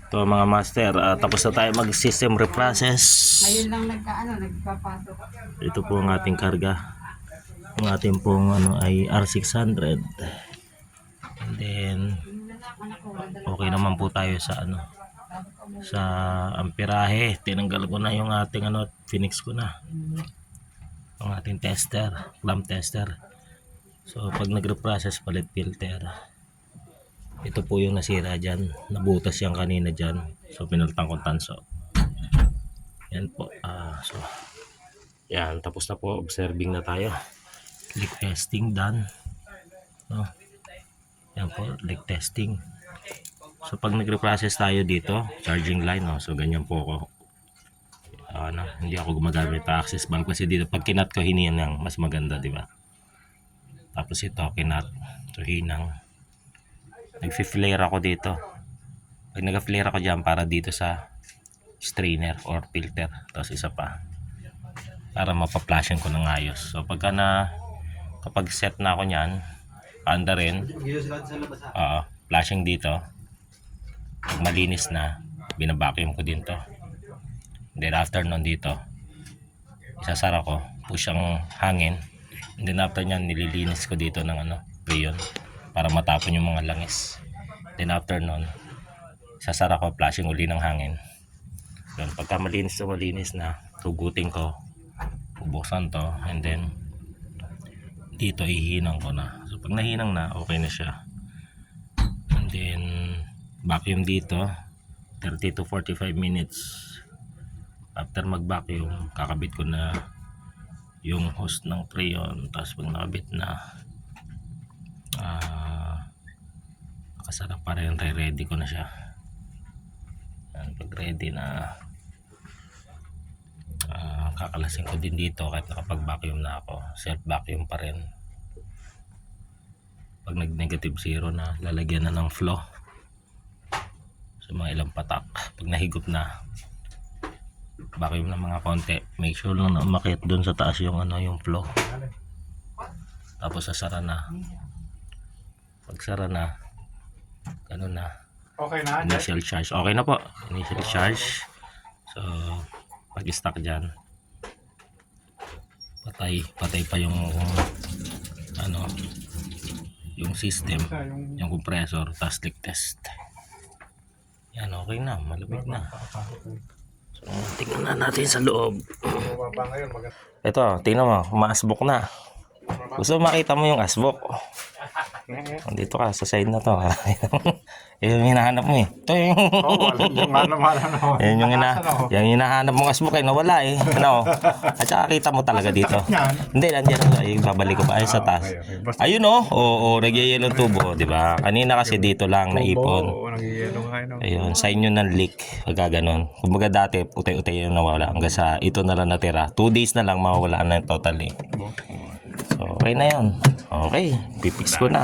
Ito mga master, tapos na tayo mag-system reprocess. Ngayon lang nagpapasok. Ito po ang ating karga. Ang ating pong ay R600. And then okay naman po tayo sa sa amperahe. Tinanggal ko na yung ating Phoenix ko na. Ang ating tester, clamp tester. So pag nagre-process palit filter. Ito po yung nasira dyan. Nabutas yan kanina dyan. So pinalitan ko tanso. Yan po. So yan, tapos na po. Observing na tayo. Leak testing done. No? Yan po, leak testing. So pag nagre-process tayo dito, charging line, no? So ganyan po ako. Hindi ako gumagamit ng access valve kasi dito pag kinat ko hininang mas maganda, di ba? Tapos ito kinat, so hinang. Nag-flare ako dito. Pag nag-flare ako dyan para dito sa strainer or filter. Tapos isa pa para mapa-flashin ko ng ayos. So kapag set na ako nyan, paanda rin, flashing dito. Pag malinis na, binabacuum ko din to. Then after nun dito, isasara ko, push ang hangin. And then after nyan, nililinis ko dito ng rayon para matapon yung mga langis. Then after nun, isasara ko, flashing uli ng hangin. Then pagka malinis na, tugutin ko, bubuksan to, and then dito ihinang ko na. So pag nahinang na, okay na siya. And then vacuum dito 30 to 45 minutes. After mag vacuum, kakabit ko na yung hose ng freon. Tapos pag nakabit na, nakasarap pa rin, ready ko na siya. And pag ready na, kakalasin ko din dito kahit nakapag vacuum na ako. Self vacuum pa rin. Pag nag negative zero na, lalagyan na ng flow sa mga ilang patak. Pag nahigop na, vacuum na mga konti. Make sure lang na umakyat dun sa taas yung yung flow. Tapos sasara na. Pag sara na, ganun na. Okay na. Initial charge. Okay na po. Initial charge. So pag stuck dyan, patay pa yung yung system, yung compressor, tas leak test. Yan, okay na, malamig na. So tingnan na natin sa loob. Ito, tingnan mo, ma-asbok na. Gusto makita mo yung asbok? Dito ka sa side na to. Yung hinahanap mo eh. Ito yung yung hinahanap mong asbok eh, nawala eh. At saka kita mo talaga dito. Hindi, nandiyan na. Babalik ko pa ay sa taas. Ayun oo, nagyayelong tubo, di ba? Kanina kasi dito lang naipon. Ayun, sign yun ng leak. Pagka ganun. Kumbaga dati, utay-utay yung nawala. Hanggang sa ito na lang natira. 2 days na lang mawawala na totally. So, okay na yun. Okay, pipix ko na.